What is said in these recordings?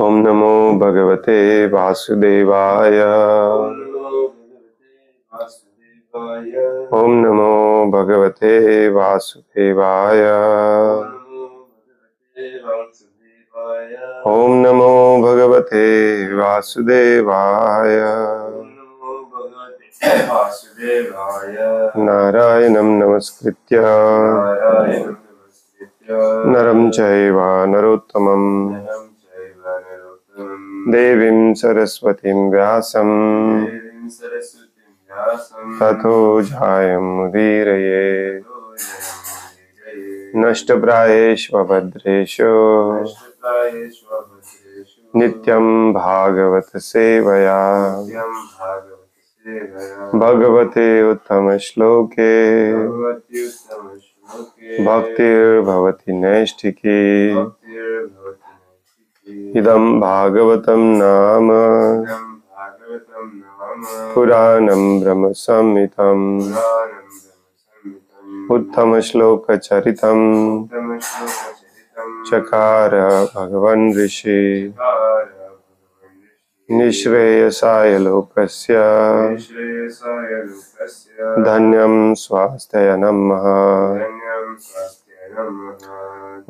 ओम नमो भगवते वासुदेवाय। ओम नमो भगवते वासुदेवाय। ओम नमो भगवते वासुदेवाय। नारायणं नमस्कृत्य नरं चैव नरोत्तमं देवीं सरस्वतीं व्यासं ततो जयमुदीरये। नष्टप्रायेष्वभद्रेषु नित्यं भागवत सेवया भगवते उत्तमश्लोके भक्तिर्भवति नैष्ठिकी। इदं भागवतं नाम पुराणं ब्रह्म संहितं उत्तमश्लोकचरितं चकार भगवन् ऋषि निःश्रेयसाय लोकस्य धन्यं स्वास्थ्यनं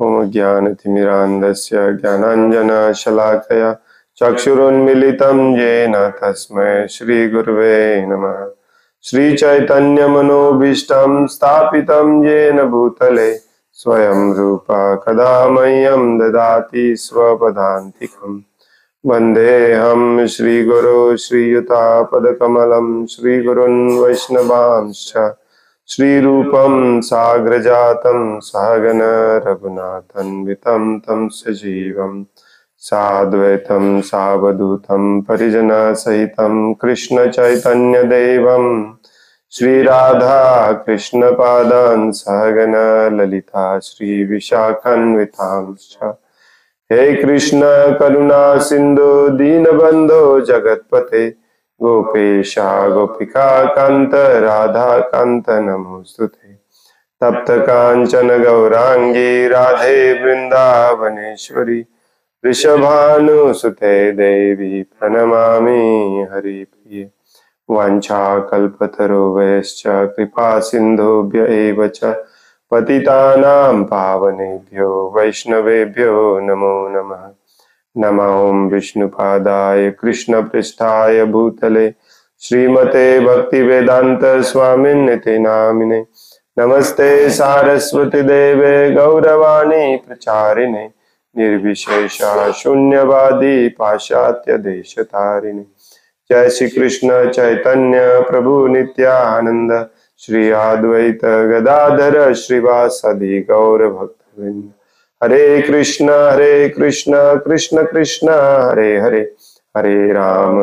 ओम ज्ञानतिमिरान्धस्य ज्ञानाञ्जनशलाकया चक्षुरुन्मीलितं येन तस्मै श्रीगुरुवे नमः। श्रीचैतन्यमनोभीष्टं स्थापितं येन भूतले स्वयं रूपा कदा मह्यं ददाति स्वपदान्तिकम्। वन्देऽहं श्रीगुरो श्रीयुतापदकमलं श्रीगुरून् वैष्णवांश्च श्रीरूपं साग्रजातं सहगण रघुनाथान्वितं तं सजीवं साद्वैतं सावधूतं परिजनसहितं कृष्णचैतन्यदेवं श्रीराधा कृष्णपादान् सहगण ललिता श्रीविशाखान्वितांश्च। हे कृष्ण करुणा सिंधु दीनबंधो जगतपते गोपेशा गोपिका कांत राधा कांत नमोस्तुते। तप्त कांचन गौरांगी राधे वृंदावनेश्वरी वृषभानुसुते देवी प्रणमामि हरिप्रिये। वाञ्छाकल्पतरुभ्यश्च कृपा सिन्धुभ्य एव च पतितानां पावनेभ्यो वैष्णवेभ्यो नमो नमः। नमः ओं विष्णुपादाय कृष्णपृष्ठाय भूतले श्रीमते भक्तिवेदांत स्वामिन्निति नामिने। नमस्ते सारस्वती देवे गौरवाणी प्रचारिणे निर्विशेषा शून्यवादी पाश्चात्य देशतारिणे। जय श्री कृष्ण चैतन्य प्रभु नित्यानंद श्री अद्वैत गदाधर श्रीवासदि गौर भक्तवृंद। हरे कृष्ण कृष्ण कृष्ण हरे हरे हरे राम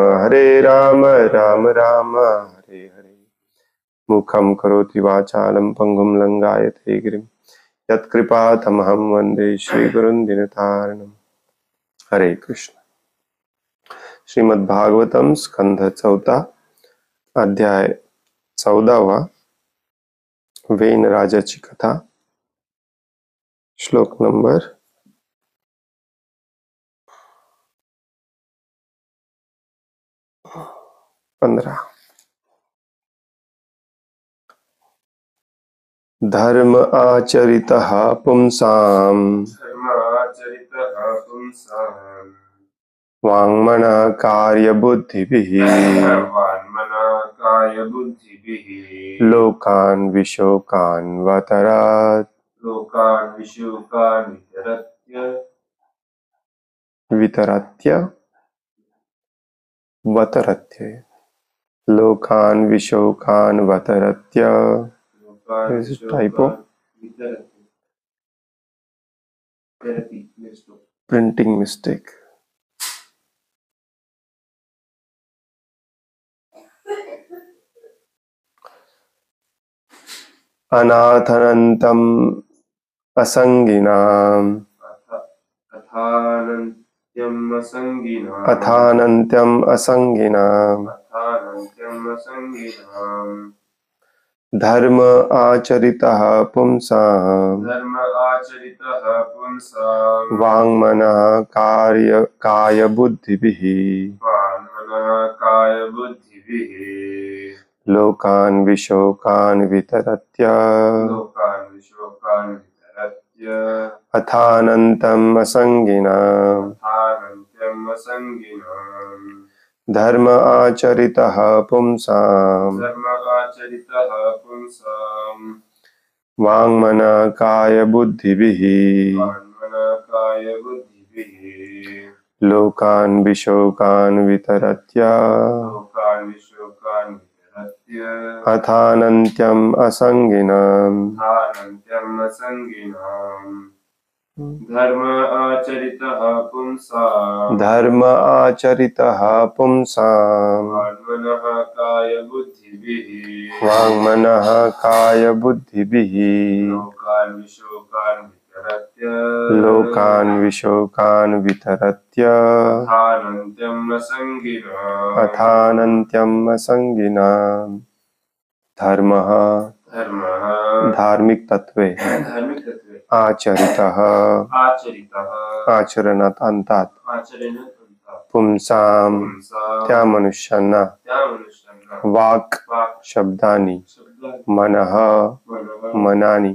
राम राम हरे हरे। मुखं करोति वाचालं पंगुं लंघयते गिरिं यत्कृपातमहं वन्दे श्रीगुरुं दीनतारिणम्। हरे कृष्ण। श्रीमद्भागवतम स्कंध 4 अध्याय 14 वेन राजाची कथा श्लोक नंबर 15। धर्म आचरितः पुंसाम् वाङ्मना कार्यबुद्धिभिः लोकान् विशोकान् वतरात् वितरत्य वतरत्य लोकान् विशोकान् वतरत्य। Is it typo? Printing mistake. अनाथनन्तम् असंगिनाम् अथानन्त्यम् असंगिनाम् धर्म आचरितः पुंसां धर्म आचरितः पुंसां वाङ्मनः कायबुद्धिभिः वाङ्मनः कायबुद्धिभिः लोकान् विशोकान् वितरत्य लोकान् विशोकान् वितरत्य अथानन्तम् असङ्गिनाम् अथानन्त्यम् असङ्गिनाम् धर्म आचरितः पुंसां धर्म आचरितः पुंसां वाङ्मनः कायबुद्धिभिः वाङ्मनः कायबुद्धिभिः लोकान् विशोकान् वितरत्य लोकान् विशोकान् वितरत्य अथानन्त्यम् असङ्गिनाम् अथानन्त्यम् असङ्गिनाम् धर्म आचरितः पुंसां धर्म आचरितः पुंसां वाङ्मनः कायबुद्धिभिः वाङ्मनः कायबुद्धिभिः लोकान् विशोकान् वितरत्य लोकान् विशोकान् वितरत्य अथानन्त्यम् असङ्गिनाम् अथानन्त्यम् असङ्गिनाम् धर्मः धर्मः धार्मिक तत्वे धार्मिक तत्वे आचरितः आचरितः आचरणात आणतात आचरणात पुंसां पुंसां त्या मनुष्यांना त्या मनुष्यांना वाक् वाक् शब्दानी शब्दांनी मनः मनः मनानी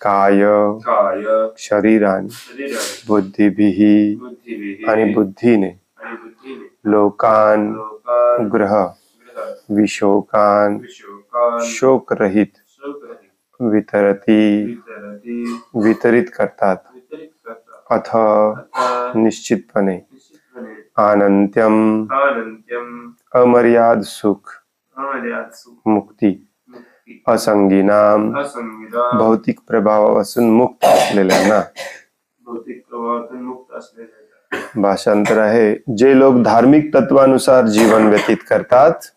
काय काय शरीरानी शरीराने बुद्धिभिः बुद्धिभिः आणि बुद्धीने आणि बुद्धीने लोकान लोकान् ग्रह ग्रह विशोकान विशोकान् शोकरहित शोकरहित वितरती वितरति वितरित करतात वितरित करतात अथ अतः निश्चितपणे निश्चितपणे आनंत्यम अनन्त्यम् अमर्याद सुख अमर्याद सुख मुक्ती मुक्ती असंगीनाम असंगिनाम भौतिक प्रभावापासून मुक्त असलेल्यांना भौतिक प्रभावातून मुक्त असलेल्या भाषांतर आहे जे लोक धार्मिक तत्वानुसार जीवन व्यतीत करतात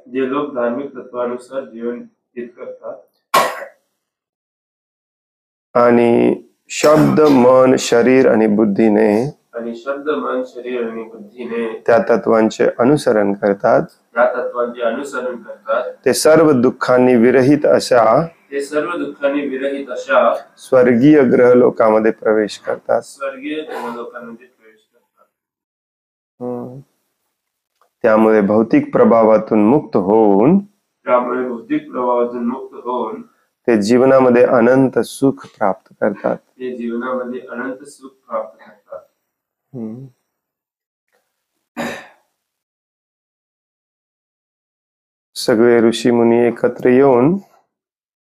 जे लोक धार्मिक तत्वानुसार जीवन व्यतीत करतात आणि शब्द मन शरीर आणि बुद्धीने आणि शब्द मन शरीर आणि बुद्धीने त्या तत्वांचे अनुसरण करतात या तत्वांचे अनुसरण करतात ते सर्व दुःखांनी विरहित अशा ते सर्व दुःखांनी विरहित अशा स्वर्गीय ग्रह लोकांमध्ये प्रवेश करतात स्वर्गीय लोकांमध्ये प्रवेश करतात त्यामुळे भौतिक प्रभावातून मुक्त होऊन त्यामुळे भौतिक प्रभावातून मुक्त होऊन ते जीवनामध्ये अनंत सुख प्राप्त करतात ते जीवनामध्ये अनंत सुख प्राप्त करतात सगळे ऋषी मुनी एकत्र येऊन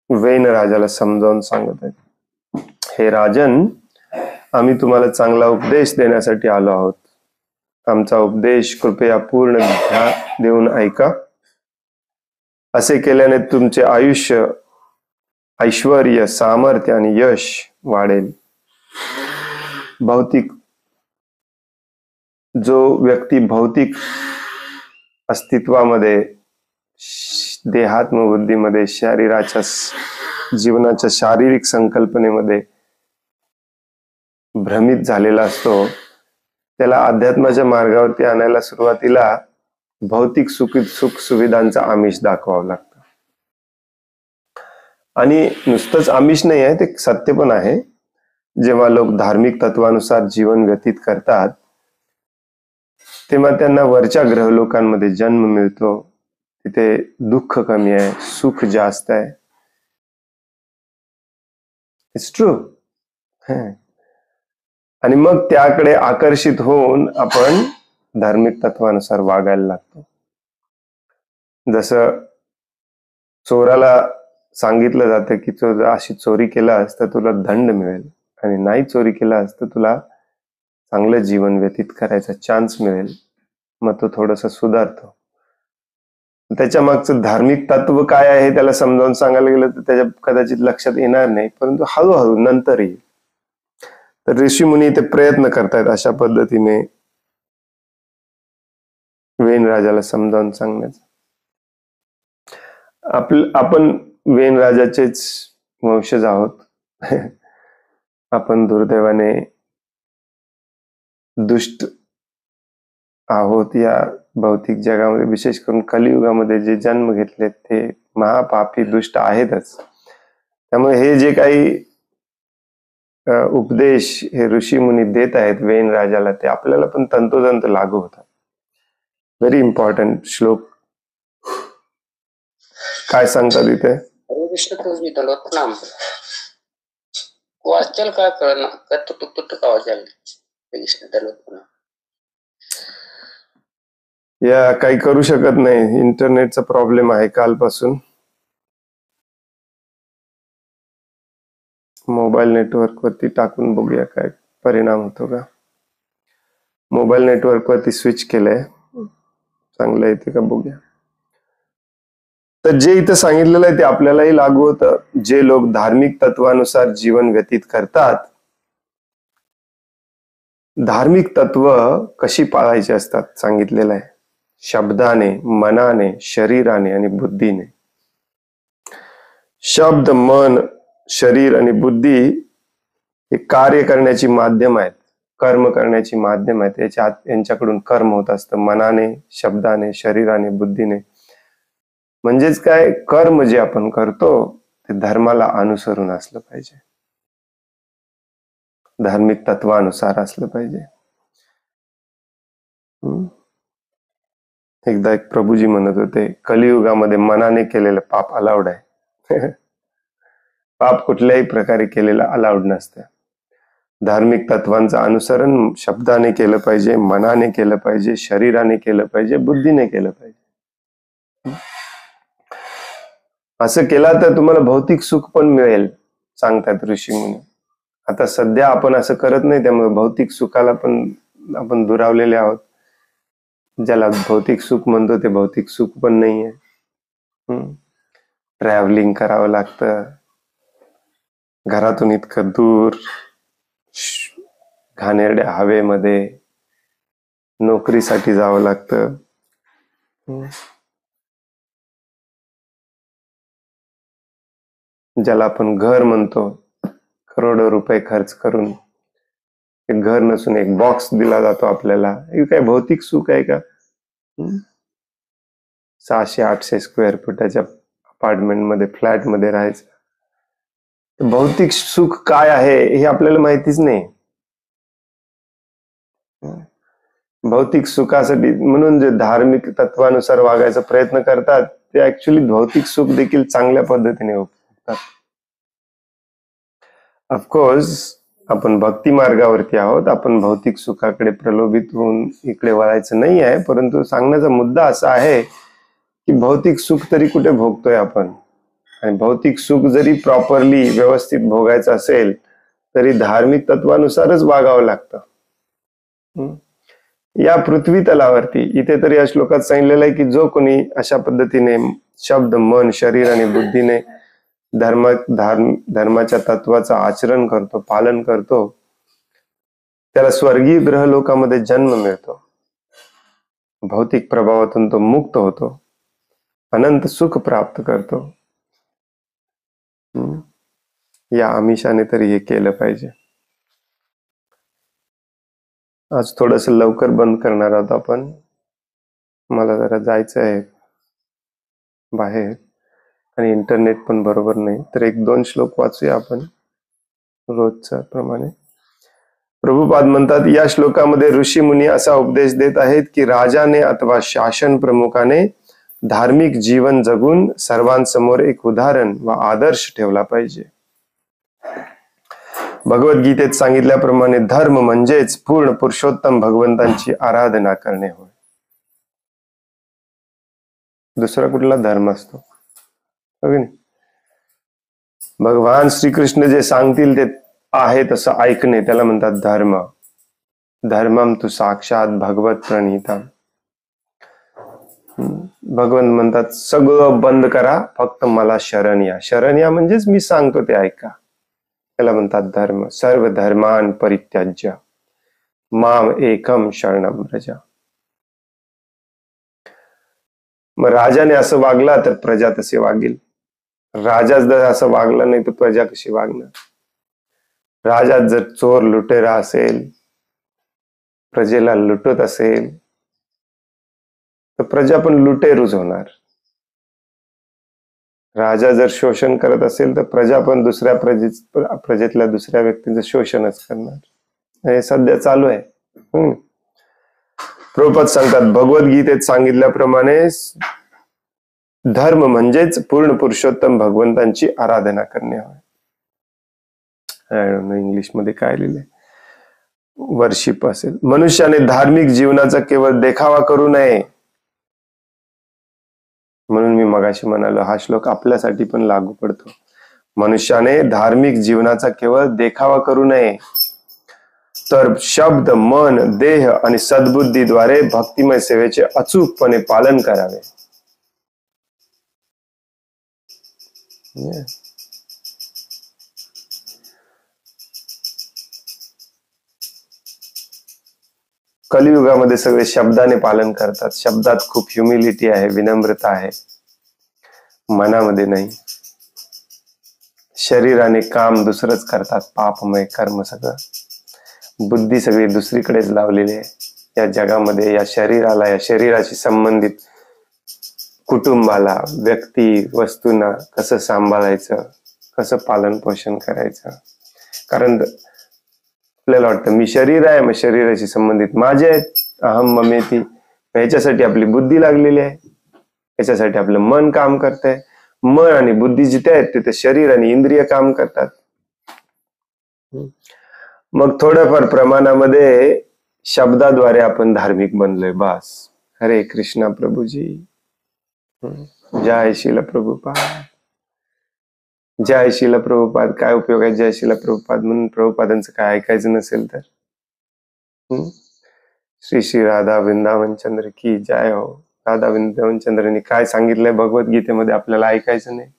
वेन राजाला समजावून सांगत आहेत हे राजन आम्ही तुम्हाला चांगला उपदेश देण्यासाठी आलो आहोत आमचा उपदेश कृपया पूर्ण ध्यान देऊन ऐका असे केल्याने तुमचे आयुष्य ऐश्वर्य सामर्थ्य आणि यश वाढेल भौतिक जो व्यक्ती भौतिक अस्तित्वामध्ये देहात्मबुद्धीमध्ये शरीराच्या जीवनाच्या शारीरिक संकल्पनेमध्ये भ्रमित झालेला असतो त्याला अध्यात्माच्या मार्गावरती आणायला सुरुवातीला भौतिक सुख सुविधांचा आमिष दाखवावं लागतं आणि नुसतंच आमिष नाही आहे ते सत्य पण आहे जेव्हा लोक धार्मिक तत्वानुसार जीवन व्यतीत करतात तेव्हा त्यांना वरच्या ग्रहलोकांमध्ये जन्म मिळतो तिथे दुःख कमी आहे सुख जास्त आहे इट्स ट्रू आणि मग त्याकडे आकर्षित होऊन आपण धार्मिक तत्वानुसार वागायला लागतो जसं चोराला सांगितलं जातं की तू अशी चोरी केलास तर तुला दंड मिळेल आणि नाही चोरी केलास तर तुला चांगलं जीवन व्यतीत करायचा चान्स मिळेल मग तो थोडस सुधारतो त्याच्या मागचं धार्मिक तत्व काय आहे त्याला समजावून सांगायला गेलं तर त्याच्या कदाचित लक्षात येणार नाही परंतु हळूहळू नंतर येईल तर ऋषी मुनी ते प्रयत्न करतायत अशा पद्धतीने वेन राजाला समजावून सांगण्याचा आपण वेन राजाचेच वंशज आहोत आपण दुर्दैवाने दुष्ट आहोत या भौतिक जगामध्ये विशेष करून कलियुगामध्ये जे जन्म घेतलेत ते महापापी दुष्ट आहेतच. त्यामुळे हे जे काही उपदेश हे ऋषी मुनी देत आहेत वेन राजाला ते आपल्याला पण तंतोतंत लागू होतात. व्हेरी इम्पॉर्टंट श्लोक. काय सांगतात इथे? हरे कृष्ण तुझी दलवत नाम वाचल का कळना कत तुट का वाचल कृष्ण दलवत नाम. या काही करू शकत नाही, इंटरनेटचा प्रॉब्लेम आहे कालपासून. मोबाईल नेटवर्क वरती टाकून बघूया काय परिणाम होतो का. मोबाईल नेटवर्क वरती स्विच केलंय, चांगलं येते का बघूया. तर जे इथं सांगितलेलं आहे ते आपल्यालाही लागू होतं. जे लोक धार्मिक तत्वानुसार जीवन व्यतीत करतात, धार्मिक तत्व कशी पाळायची असतात सांगितलेलं आहे. शब्दाने, मनाने, शरीराने आणि बुद्धीने. शब्द, मन, शरीर आणि बुद्धी हे कार्य करण्याची माध्यम आहेत, कर्म करण्याची माध्यम आहेत. यांच्याकडून कर्म होत असतं मनाने, शब्दाने, शरीराने, बुद्धीने. म्हणजेच काय, कर्म जे आपण करतो ते धर्माला अनुसरून असलं पाहिजे, धार्मिक तत्वानुसार असलं पाहिजे. एकदा एक प्रभूजी म्हणत होते, कलियुगामध्ये मनाने केलेलं पाप अलाउड आहे. पाप कुठल्याही प्रकारे केलेलं अलाउड नसतं. धार्मिक तत्वांचं अनुसरण शब्दाने केलं पाहिजे, मनाने केलं पाहिजे, शरीराने केलं पाहिजे, बुद्धीने केलं पाहिजे. असं केला तर तुम्हाला भौतिक सुख पण मिळेल सांगतात ऋषी मुनी. आता सध्या आपण असं करत नाही, त्यामुळे भौतिक सुखाला पण आपण दुरावलेले आहोत. ज्याला भौतिक सुख म्हणतो ते भौतिक सुख पण नाहीये. ट्रॅव्हलिंग करावं लागतं, घरातून इतकं दूर, घाणेरड्या हवेमध्ये, नोकरीसाठी जावं लागतं. ज्याला आपण घर म्हणतो, करोडो रुपये खर्च करून एक घर नसून एक बॉक्स दिला जातो आपल्याला. हे काय भौतिक सुख आहे का? 600-800 स्क्वेअर फुटाच्या अपार्टमेंट मध्ये, फ्लॅट मध्ये राहायचं. भौतिक सुख काय आहे हे आपल्याला माहितीच नाही. भौतिक सुखासाठी म्हणून जे धार्मिक तत्वानुसार वागायचा प्रयत्न करतात ते ऍक्च्युली भौतिक सुख देखील चांगल्या पद्धतीने उपभोगतात. ऑफकोर्स आपण भक्ती मार्गावरती आहोत, आपण भौतिक सुखाकडे प्रलोभित होऊन इकडे वळायचं नाही आहे. परंतु सांगण्याचा मुद्दा असा आहे की भौतिक सुख तरी कुठे भोगतोय आपण, आणि भौतिक सुख जरी प्रॉपरली व्यवस्थित भोगायचं असेल तरी धार्मिक तत्वानुसारच वागावं लागतं. या पृथ्वी तलावरती इथे तरी या श्लोकात सांगितलेलं आहे की जो कोणी अशा पद्धतीने शब्द, मन, शरीर आणि बुद्धीने धर्माच्या तत्वाचं आचरण करतो, पालन करतो, त्याला स्वर्गीय ग्रह लोकामध्ये जन्म मिळतो. भौतिक प्रभावातून तो मुक्त होतो, अनंत सुख प्राप्त करतो. या आमिषाने तरी हे केलं पाहिजे. आज थोडस लवकर बंद करणार आहोत आपण. मला जरा जायचं आहे बाहेर आणि इंटरनेट पण बरोबर नाही. तर 1-2 श्लोक वाचूया आपण रोजच्या प्रमाणे. प्रभुपाद म्हणतात, या श्लोकामध्ये ऋषी मुनी असा उपदेश देत आहेत की राजाने अथवा शासन प्रमुखाने धार्मिक जीवन जगून सर्वांसमोर एक उदाहरण व आदर्श ठेवला पाहिजे. भगवद्गीतेत सांगितल्याप्रमाणे धर्म म्हणजेच पूर्ण पुरुषोत्तम भगवंतांची आराधना करणे होय. दुसरा कुठला धर्म असतो? भगवान श्रीकृष्ण जे सांगतील ते आहे तसं ऐकणे, त्याला म्हणतात धर्म. धर्मम तु साक्षात भगवत प्रणीतम. भगवंत म्हणतात सगळं बंद करा, फक्त मला शरण या. शरण या म्हणजेच मी सांगतो ते ऐका, त्याला म्हणतात धर्म. सर्व धर्मान परित्याज्य माम एकम शरणम व्रज. मग राजाने असं वागला तर प्रजा तसे वागेल. राजा जर असं वागला नाही तर प्रजा कशी वागणार? राजा जर चोर लुटेरा असेल, प्रजेला लुटत असेल, तर प्रजा पण लुटेरूच होणार. राजा जर शोषण करत असेल तर प्रजा पण दुसऱ्या प्रजेतल्या दुसऱ्या व्यक्तींचं शोषणच करणार. हे सध्या चालू आहे. प्रभुपाद सांगतात भगवद्गीतेत सांगितल्याप्रमाणे धर्म म्हणजेच पूर्ण पुरुषोत्तम भगवंतांची आराधना करणे होय. इंग्लिश मध्ये काय लिहिलंय, वर्शिप असेल. मनुष्याने धार्मिक जीवनाचा केवळ देखावा करू नये. म्हणून मी मगाशी म्हणालो हा श्लोक आपल्यासाठी पण लागू पडतो. मनुष्याने धार्मिक जीवनाचा केवळ देखावा करू नये, तर शब्द, मन, देह आणि सद्बुद्धीद्वारे भक्तिमय सेवेचे अचूकपणे पालन करावे. कलियुगामध्ये सगळे शब्दाने पालन करतात. शब्दात खूप ह्युमिलिटी आहे, विनम्रता आहे, मनामध्ये नाही. शरीराने काम दुसरंच करतात, पापमय कर्म सगळं. बुद्धी सगळी दुसरीकडेच लावलेली आहे. या जगामध्ये या शरीराला, या शरीराशी संबंधित कुटुंबाला, व्यक्ती, वस्तूंना कसं सांभाळायचं, कसं पालन पोषण करायचं. कारण आपल्याला वाटतं मी शरीर आहे, मग शरीराशी संबंधित माझे आहेत, अहम ममेती. ह्याच्यासाठी आपली बुद्धी लागलेली आहे, याच्यासाठी आपलं मन काम करतंय. मन आणि बुद्धी जिथे आहेत तिथे शरीर आणि इंद्रिय काम करतात. मग थोड्याफार प्रमाणामध्ये शब्दाद्वारे आपण धार्मिक बनलोय बस. हरे कृष्णा प्रभूजी. जय शिला प्रभुपाद. जय शिला प्रभुपाद. काय उपयोग आहे जय शिला प्रभुपाद म्हणून प्रभुपादांचं काय ऐकायचं नसेल तर. श्री श्री राधा वृंदावन चंद्र की जय हो. राधा वृंदावन चंद्रांनी काय सांगितलंय भगवद्गीतेमध्ये आपल्याला ऐकायचं नाही.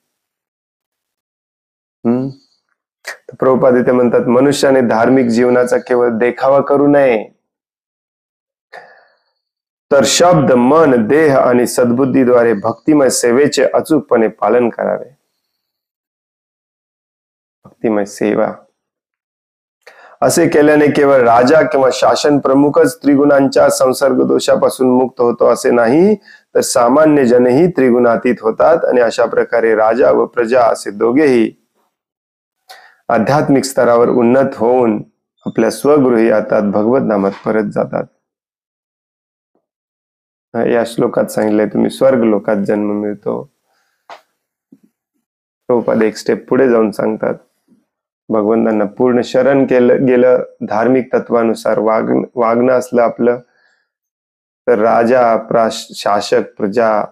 प्रभुपाद इथे म्हणतात मनुष्याने धार्मिक जीवनाचा केवळ देखावा करू नये, तर शब्द, मन, देह आणि सद्बुद्धीद्वारे भक्तिमय सेवेचे अचूकपणे पालन करावे. भक्तिमय सेवा असे केल्याने केवळ राजा किंवा शासन प्रमुखच त्रिगुणांच्या संसर्ग दोषापासून मुक्त होतो असे नाही, तर सामान्य जनही त्रिगुणातीत होतात. आणि अशा प्रकारे राजा व प्रजा असे दोघेही आध्यात्मिक स्तरावर उन्नत होऊन आपल्या स्वगृही येतात, भगवत नामात परत जातात. या श्लोकात सांगितलंय तुम्ही स्वर्ग लोकात जन्म मिळतो. प्रभुपाद एक स्टेप पुढे जाऊन सांगतात भगवंतांना पूर्ण शरण गेलं, धार्मिक तत्वानुसार वागणं असलं आपलं, तर राजा, शासक, प्रजा,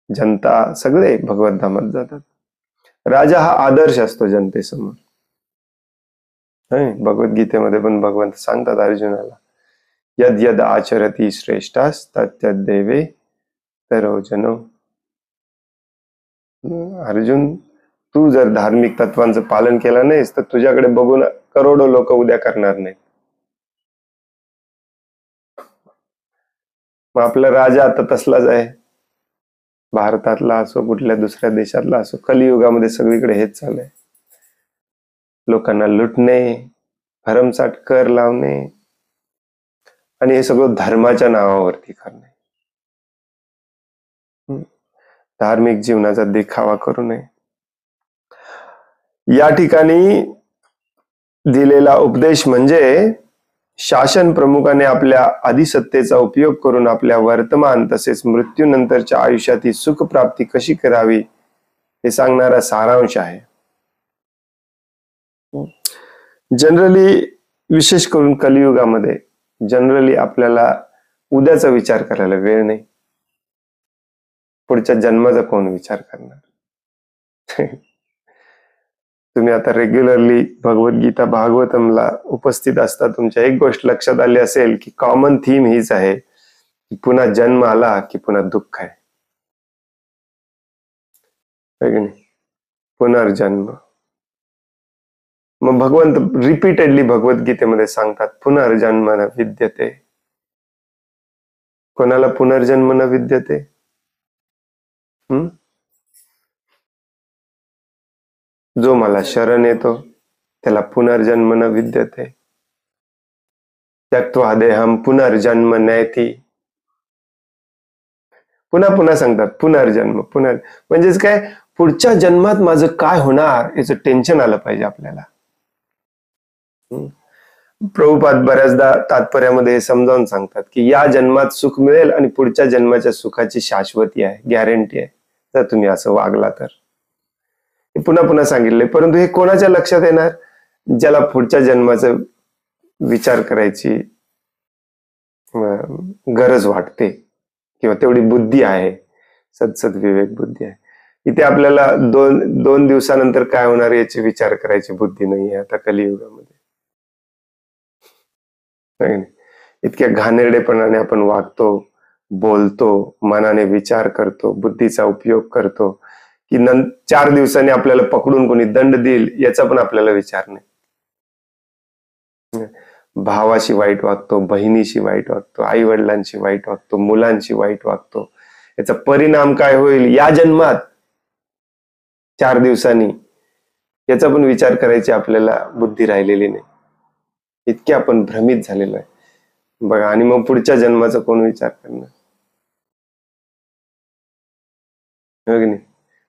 जनता सगळे भगवत धामात जातात. राजा हा आदर्श असतो जनतेसमोर. भगवद्गीतेमध्ये पण भगवंत सांगतात अर्जुनाला यद यद आचरती श्रेष्ठास तत्तद देवे तरो जनो. अर्जुन, तू जर धार्मिक तत्वांचं पालन केलं नाहीस तर तुझ्याकडे बघून करोडो लोक उद्या करणार नाहीत. मग आपला राजा आता तसलाच आहे, भारतातला असो कुठल्या दुसऱ्या देशातला असो. कलियुगामध्ये सगळीकडे हेच चाललंय. लोकांना लुटणे, भरमसाठ कर लावणे आणि हे सगळं धर्माच्या नावावरती करणे. धार्मिक जीवनाचा देखावा करू नये. या ठिकाणी दिलेला उपदेश म्हणजे शासन प्रमुखाने आपल्या अधिसत्तेचा उपयोग करून आपल्या वर्तमान तसेच मृत्यूनंतरच्या आयुष्यातील सुख प्राप्ती कशी करावी हे सांगणारा सारांश आहे. जनरली, विशेष करून कलियुगामध्ये जनरली आपल्याला उद्याचा विचार करायला वेळ नाही. पुढच्या जन्माचा कोण विचार करणार. तुम्ही आता रेग्युलरली भगवद्गीता भागवतमला उपस्थित असता, तुमच्या एक गोष्ट लक्षात आली असेल की कॉमन थीम हीच आहे की पुन्हा जन्म आला की पुन्हा दुःख आहे. पुनर्जन्म. मग भगवंत रिपीटेडली भगवद्गीतेमध्ये सांगतात पुनर्जन्म न विद्यते. कोणाला पुनर्जन्म न विद्यते? जो मला शरण येतो त्याला पुनर्जन्म न विद्यते. त्यक्त्वा देहं पुनर्जन्म नयति. पुन्हा पुन्हा सांगतात पुनर्जन्म म्हणजेच काय, पुढच्या जन्मात माझं काय होणार याचं टेन्शन आलं पाहिजे आपल्याला. प्रभुपाद बऱ्याचदा तात्पर्यामध्ये हे समजावून सांगतात की या जन्मात सुख मिळेल आणि पुढच्या जन्माच्या सुखाची शाश्वती आहे, गॅरंटी आहे, जर तुम्ही असं वागला तर. हे पुन्हा पुन्हा सांगितले, परंतु हे कोणाच्या लक्षात येणार? ज्याला पुढच्या जन्माचा विचार करायची गरज वाटते किंवा तेवढी बुद्धी आहे, सद्सद विवेक बुद्धी आहे. इथे आपल्याला दोन दिवसानंतर काय होणार याचे विचार करायची बुद्धी नाही आहे आता कलियुगामध्ये. इतक्या घाणेरडेपणाने आपण वागतो, बोलतो, मनाने विचार करतो, बुद्धीचा उपयोग करतो की 4 दिवसांनी आपल्याला पकडून कोणी दंड देईल याचा पण आपल्याला विचार नाही. भावाशी वाईट वागतो, बहिणीशी वाईट वागतो, आई वडिलांशी वाईट वागतो, मुलांशी वाईट वागतो, याचा परिणाम काय होईल या जन्मात 4 दिवसांनी याचा पण विचार करायची आपल्याला बुद्धी राहिलेली नाही. इतके आपण भ्रमित झालेलो आहे बघा. आणि मग पुढच्या जन्माचा कोण विचार करणार? हो की नाही?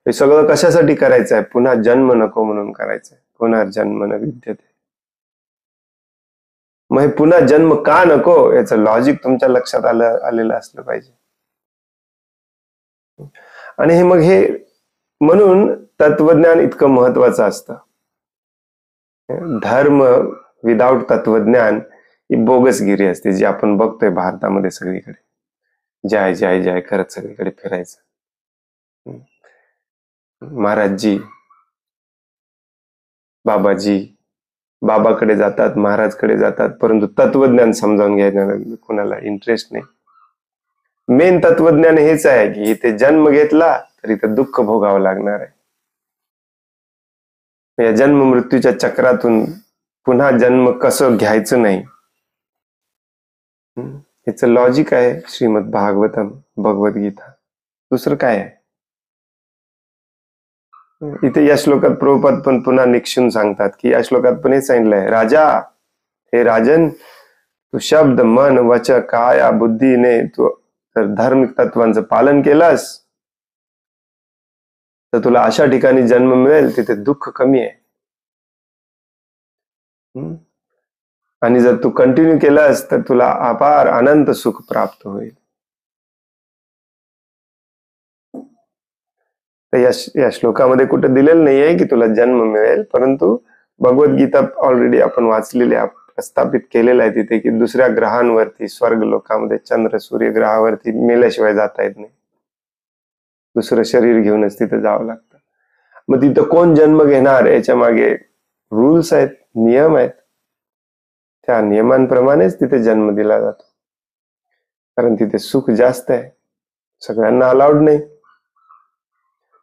हे सगळं कशासाठी करायचं आहे? पुन्हा जन्म नको म्हणून करायचंय. पुनर्जन्म न विद्यते. मग हे पुन्हा जन्म का नको याचं लॉजिक तुमच्या लक्षात आलेलं असलं पाहिजे. आणि हे म्हणून तत्वज्ञान इतकं महत्वाचं असतं. धर्म विदाउट तत्वज्ञान ही बोगसगिरी असते, जी आपण बघतोय भारतामध्ये सगळीकडे. जय जय जय करत सगळीकडे फिरायचं. महाराजजी, बाबाजी, बाबाकडे जातात, महाराजकडे जातात, परंतु तत्वज्ञान समजावून घ्यायला कोणाला इंटरेस्ट नाही. मेन तत्वज्ञान हेच आहे की इथे जन्म घेतला तर इथे दुःख भोगावं लागणार आहे. या जन्म मृत्यूच्या चक्रातून पुन्हा जन्म कसं घ्यायचं नाही, याचं लॉजिक आहे श्रीमद भागवतम, भगवद्गीता. दुसरं काय आहे? इथे या श्लोकात प्रभुपाद पण पुन्हा निक्षून सांगतात की या श्लोकात पण हे सांगितलंय, राजा, हे राजन, तू शब्द, मन, वच, काया, बुद्धीने तू तर धार्मिक तत्वांचं पालन केलंस तर तुला अशा ठिकाणी जन्म मिळेल तिथे दुःख कमी आहे. आणि जर तू कंटिन्यू केलास तर तुला अपार अनंत सुख प्राप्त होईल. तर या श्लोकामध्ये कुठे दिलेलं नाहीये की तुला जन्म मिळेल, परंतु भगवद्गीता ऑलरेडी आपण वाचलेली, प्रस्थापित केलेलं आहे तिथे की दुसऱ्या ग्रहांवरती, स्वर्ग लोकामध्ये, चंद्र सूर्य ग्रहावरती मेल्याशिवाय जाता येत नाही. दुसरं शरीर घेऊनच तिथे जावं लागतं. मग तिथं कोण जन्म घेणार याच्या मागे रूल्स आहेत, नियम आहेत. त्या नियमांप्रमाणेच तिथे जन्म दिला जातो, कारण तिथे सुख जास्त आहे, सगळ्यांना अलाउड नाही.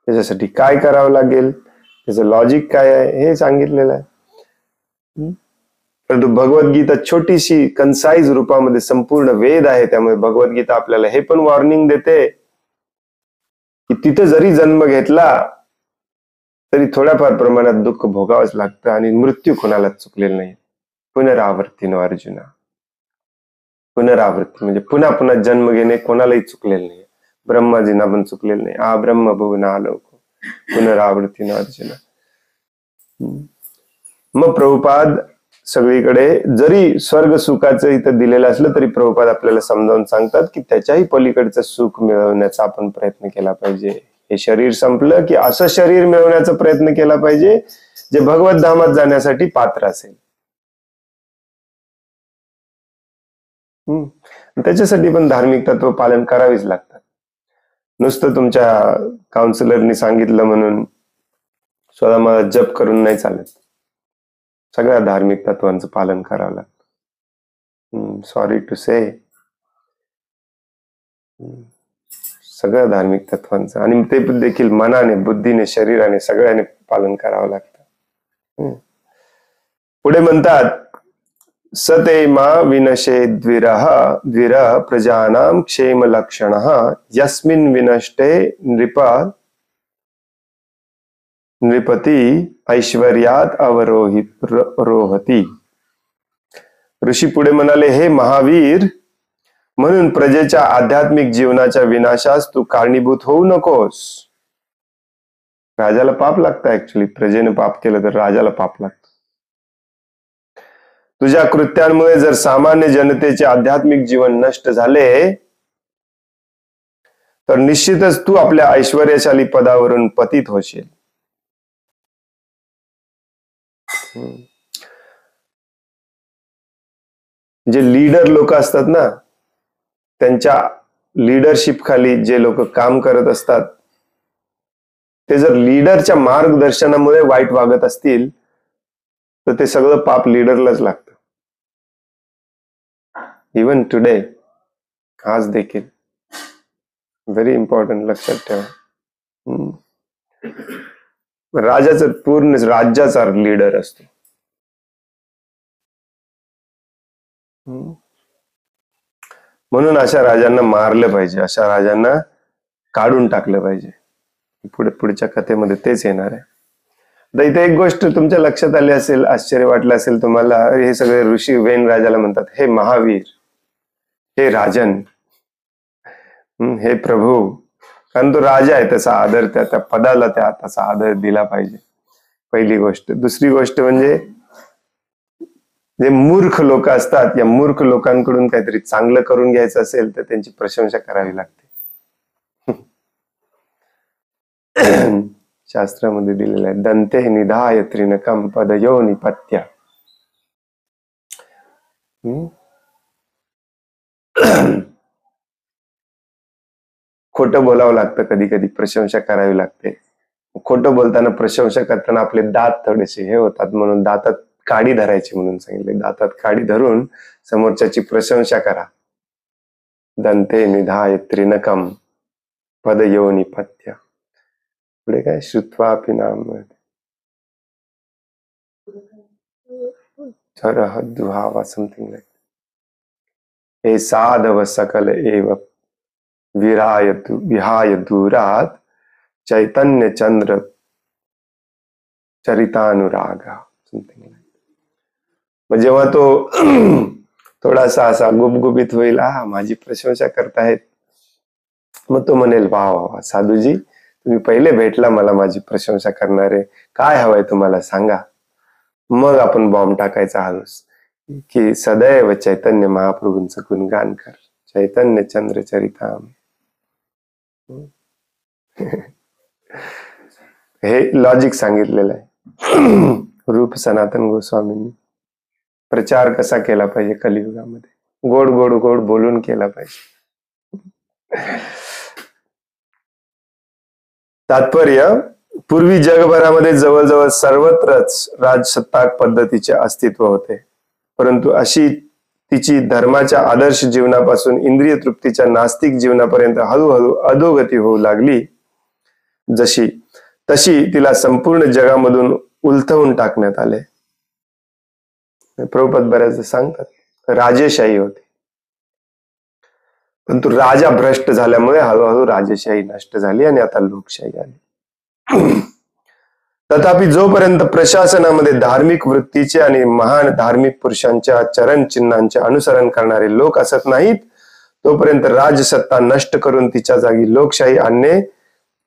त्याच्यासाठी काय करावं लागेल, त्याचं लॉजिक काय आहे हे सांगितलेलं आहे. परंतु भगवद्गीता छोटीशी कन्साइज रूपामध्ये संपूर्ण वेद आहे, त्यामुळे भगवद्गीता आपल्याला हे पण वॉर्निंग देते की तिथे जरी जन्म घेतला तरी थोड्याफार प्रमाणात दुःख भोगावंच लागतं आणि मृत्यू कोणालाच चुकलेला नाही. पुनरावृत्ती न अर्जुना, पुनरावृत्ती म्हणजे पुन्हा पुन्हा जन्म घेणे कोणालाही चुकलेलं नाही. ब्रह्माजींना पण चुकलेलं नाही. आ ब्रह्म भुवना लोक पुनरावृत्ती न अर्जुना. मग प्रभुपाद सगळीकडे जरी स्वर्ग सुखाचं इथं दिलेलं असलं तरी प्रभुपाद आपल्याला समजावून सांगतात की त्याच्याही पलीकडचं सुख मिळवण्याचा आपण प्रयत्न केला पाहिजे. हे शरीर संपलं की असं शरीर मिळवण्याचा प्रयत्न केला पाहिजे जे भगवत धामात जाण्यासाठी पात्र असेल. त्याच्यासाठी पण धार्मिक तत्व पालन करावीच लागतात. नुसतं तुमच्या काउन्सिलरनी सांगितलं म्हणून स्वतः मला जप करून नाही चालत. सगळ्या धार्मिक तत्वांचं पालन करावं लागतं. सॉरी टू से, सगळ्या धार्मिक तत्वांचं, आणि ते देखील मनाने, बुद्धीने, शरीराने, सगळ्याने पालन करावं लागतं. पुढे म्हणतात, सते मा विनशे द्विरः प्रजानां क्षेम लक्षणः यस्मिन् विनष्टे नृपती ऐश्वर्यात रोहती. ऋषी पुढे म्हणाले, हे महावीर, म्हणून प्रजेच्या आध्यात्मिक जीवनाच्या विनाशास तू कारणीभूत होऊ नकोस. राजाला पाप लागतं. ऍक्च्युली प्रजेने पाप केलं तर राजाला पाप लागतं. तुझ्या कृत्यांमुळे जर सामान्य जनतेचे आध्यात्मिक जीवन नष्ट झाले तर निश्चितच तू आपल्या ऐश्वर्यशाली पदावरून पतित होशील. जे लीडर लोक असतात ना, त्यांच्या लीडरशिप खाली जे लोक काम करत असतात ते जर लीडरच्या मार्गदर्शनामुळे वाईट वागत असतील तर ते सगळं पाप लीडरलाच लागतं. इवन टुडे, आज देखील. व्हेरी इम्पॉर्टंट, लक्षात ठेवा. राजाचं पूर्ण राज्याचा लीडर असतो. म्हणून अशा राजांना मारलं पाहिजे, अशा राजांना काढून टाकलं पाहिजे. पुढच्या कथेमध्ये तेच येणार आहे. तर इथे एक गोष्ट तुमच्या लक्षात आली असेल, आश्चर्य वाटलं असेल तुम्हाला. हे सगळे ऋषी वेन राजाला म्हणतात, हे महावीर, हे राजन, हे प्रभू. कारण तो राजा आहे, त्याचा आदर, त्या पदाला त्याचा आदर दिला पाहिजे. पहिली गोष्ट. दुसरी गोष्ट म्हणजे जे मूर्ख लोक असतात, या मूर्ख लोकांकडून काहीतरी चांगलं करून घ्यायचं असेल तर त्यांची प्रशंसा करावी लागते. शास्त्रामध्ये दिलेलं आहे, दंते निधाय त्रिनकम पदयो निपत्य. खोटं बोलावं लागतं, कधी कधी प्रशंसा करावी लागते. खोटं बोलताना, प्रशंसा करताना आपले दात थोडेसे हे होतात, म्हणून दातात काडी धरायची म्हणून सांगितले. दातात काडी धरून समोरच्याची प्रशंसा करा. दंते निधाय त्रिनकम पदयो निपत्य. पुढे काय, श्रुत्वापि नाम दुहावा समथिंग लाईक. हे साधव सकल एव विहाय दूरात चैतन्य चंद्र चरितानुरागा समथिंग लाईक. मग जेव्हा तो थोडासा असा गुबगुबीत होईल, माझी प्रशंसा करतायत, मग तो म्हणेल, वा वा साधूजी, तुम्ही पहिले भेटला मला माझी प्रशंसा करणारे, काय हवंय तुम्हाला सांगा. मग आपण बॉम्ब टाकायचा हळूच की सदैव चैतन्य महाप्रभूंचं गुणगान कर, चैतन्य चंद्र चरिताम. हे लॉजिक सांगितलेलं आहे रूप सनातन गोस्वामींनी. प्रचार कसा केला पाहिजे कलियुगामध्ये, गोड गोड गोड बोलून केला पाहिजे. तात्पर्य, पूर्वी जगभरामध्ये जवळजवळ सर्वत्रच राजसत्ताक पद्धतीचे अस्तित्व होते, परंतु अशी तिची धर्माच्या आदर्श जीवनापासून इंद्रिय तृप्तीच्या नास्तिक जीवनापर्यंत हळूहळू अधोगती होऊ लागली. तशी तिला संपूर्ण जगामधून उलथवून टाकण्यात आले. प्रभुपाद बऱ्याचदा सांगतात राजेशाही होती, परंतु राजा भ्रष्ट झाल्यामुळे हळूहळू राजेशाही नष्ट झाली आणि आता लोकशाही आली. तथापि जोपर्यंत प्रशासनामध्ये धार्मिक वृत्तीचे आणि महान धार्मिक पुरुषांच्या चरण चिन्हांचे अनुसरण करणारे लोक असत नाहीत, तोपर्यंत राजसत्ता नष्ट करून तिच्या जागी लोकशाही आणणे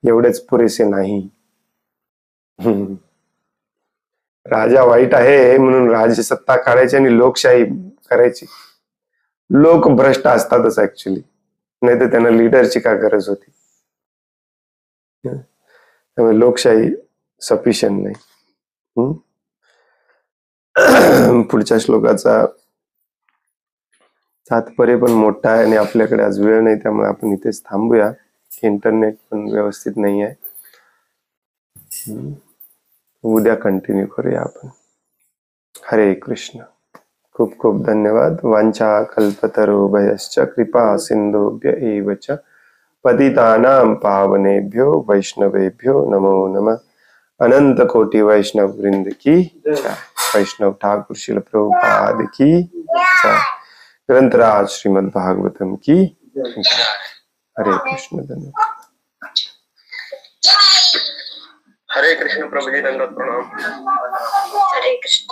एवढेच पुरेसे नाही. राजा वाईट आहे म्हणून राजसत्ता काढायची आणि लोकशाही करायची. लोक भ्रष्ट असतातच ऍक्च्युली, नाही तर त्यांना लीडरची का गरज होती. त्यामुळे लोकशाही सफिशियंट नाही. पुढच्या श्लोकाचा तात्पर्य पण मोठा आहे आणि आपल्याकडे आज वेळ नाही, त्यामुळे आपण इथेच थांबूया. इंटरनेट पण व्यवस्थित नाही आहे. उद्या कंटिन्यू करूया आपण. हरे कृष्ण. खूप खूप धन्यवाद. वांछा कल्पतरुभयश्च कृपा सिंधुभ्य एव च पतितानां पावनेभ्यो वैष्णवेभ्यो नमो नमः. अनंत कोटि वैष्णव वृंद की जय. वैष्णव ठाकुर श्रील प्रभुपाद की जय. ग्रंथराज श्रीमद् भागवतम की जय. हरे कृष्ण. धन्यवाद. हरे कृष्ण प्रभुजी, दंडवत प्रणाम. हरे कृष्ण.